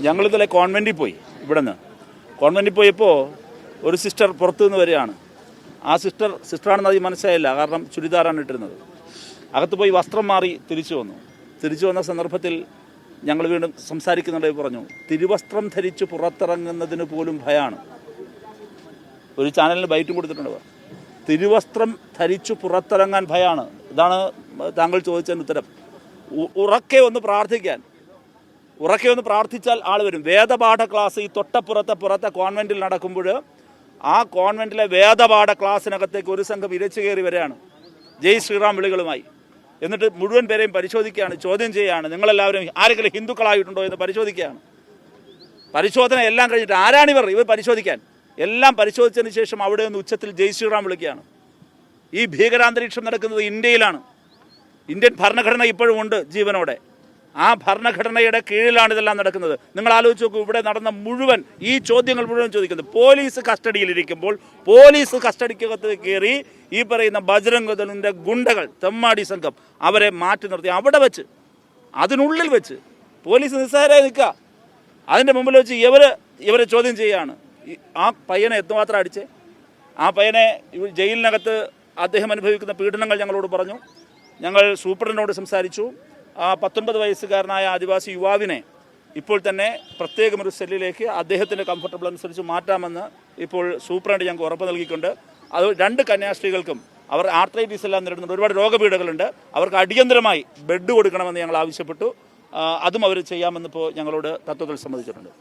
ഞങ്ങളിന്നലെ കോൺവെൻറ്റിൽ പോയി. ഇവിടെ നിന്ന് കോൺവെൻറ്റിൽ പോയപ്പോൾ ഒരു സിസ്റ്റർ പുറത്തു നിന്ന് വരികയാണ്. ആ സിസ്റ്ററാണെന്ന് അത് മനസ്സിലായില്ല, കാരണം ചുരിദാറാണ് ഇട്ടിരുന്നത്. അകത്ത് പോയി വസ്ത്രം മാറി തിരിച്ചു വന്ന സന്ദർഭത്തിൽ ഞങ്ങൾ വീണ്ടും സംസാരിക്കുന്നുണ്ടെങ്കിൽ പറഞ്ഞു, തിരുവസ്ത്രം ധരിച്ച് പുറത്തിറങ്ങുന്നതിന് പോലും ഭയമാണ്. ഒരു ചാനലിന് ബൈറ്റും കൊടുത്തിട്ടുണ്ട്. തിരുവസ്ത്രം ധരിച്ചു പുറത്തിറങ്ങാൻ ഭയമാണ്. ഇതാണ് താങ്കൾ ചോദിച്ചതിന് ഉത്തരം. ഉറക്കെ ഒന്ന് പ്രാർത്ഥിച്ചാൽ ആൾ വരും. വേദപാഠ ക്ലാസ് ഈ പുറത്തെ കോൺവെൻറ്റിൽ നടക്കുമ്പോൾ ആ കോൺവെൻറ്റിലെ വേദപാഠ ക്ലാസ്സിനകത്തേക്ക് ഒരു സംഘം ഇരച്ചു കയറി വരികയാണ് ജയ് ശ്രീറാം വിളികളുമായി. എന്നിട്ട് മുഴുവൻ പേരെയും പരിശോധിക്കുകയാണ്, ചോദ്യം ചെയ്യുകയാണ്. നിങ്ങളെല്ലാവരും ആരെങ്കിലും ഹിന്ദുക്കളായിട്ടുണ്ടോ എന്ന് പരിശോധിക്കുകയാണ്. പരിശോധന എല്ലാം കഴിഞ്ഞിട്ട് ഇവർ പരിശോധിക്കാൻ എല്ലാം പരിശോധിച്ചതിന് ശേഷം അവിടെ നിന്ന് ഉച്ചത്തിൽ ജയ് ശ്രീറാം വിളിക്കുകയാണ്. ഈ ഭീകരാന്തരീക്ഷം നടക്കുന്നത് ഇന്ത്യയിലാണ്. ഇന്ത്യൻ ഭരണഘടന ഇപ്പോഴും ഉണ്ട് ജീവനോടെ. ആ ഭരണഘടനയുടെ കീഴിലാണ് ഇതെല്ലാം നടക്കുന്നത്. നിങ്ങൾ ആലോചിച്ച് നോക്കൂ, ഇവിടെ നടന്ന മുഴുവൻ ഈ ചോദ്യങ്ങൾ മുഴുവൻ ചോദിക്കുന്നത് പോലീസ് കസ്റ്റഡിയിലിരിക്കുമ്പോൾ പോലീസ് കസ്റ്റഡിക്കകത്ത് കയറി ഈ പറയുന്ന ബജ്രംഗ് ദളിൻ്റെ ഗുണ്ടകൾ, തെമ്മാടി സംഘം അവരെ മാറ്റി നിർത്തി അവിടെ വെച്ച്, അതിനുള്ളിൽ വെച്ച് പോലീസ് നിസ്സാരമായി നിൽക്കുക. അതിൻ്റെ മുമ്പിൽ വെച്ച് ഇവരെ ചോദ്യം ചെയ്യുകയാണ്. ആ പയ്യനെ എത്രമാത്രം അടിച്ചേ, ആ പയ്യനെ ജയിലിനകത്ത് അദ്ദേഹം അനുഭവിക്കുന്ന പീഡനങ്ങൾ ഞങ്ങളോട് പറഞ്ഞു. ഞങ്ങൾ സൂപ്രണ്ടിനോട് സംസാരിച്ചു. ആ 19 വയസ്സുകാരനായ ആദിവാസി യുവാവിനെ ഇപ്പോൾ തന്നെ പ്രത്യേകം ഒരു സെല്ലിലേക്ക് അദ്ദേഹത്തിൻ്റെ കംഫർട്ടബിൾ അനുസരിച്ച് മാറ്റാമെന്ന് ഇപ്പോൾ സൂപ്രണ്ട് ഞങ്ങൾക്ക് ഉറപ്പ് നൽകിയിട്ടുണ്ട്. അത് 2 കന്യാസ്ത്രീകൾക്കും അവർ ആർത്രൈറ്റിസ് എല്ലാം നേരിടുന്നുണ്ട്, ഒരുപാട് രോഗപീഠകളുണ്ട്. അവർക്ക് അടിയന്തരമായി ബെഡ് കൊടുക്കണമെന്ന് ഞങ്ങൾ ആവശ്യപ്പെട്ടു. അതും അവർ ചെയ്യാമെന്നിപ്പോൾ ഞങ്ങളോട് തത്വത്തിൽ സമ്മതിച്ചിട്ടുണ്ട്.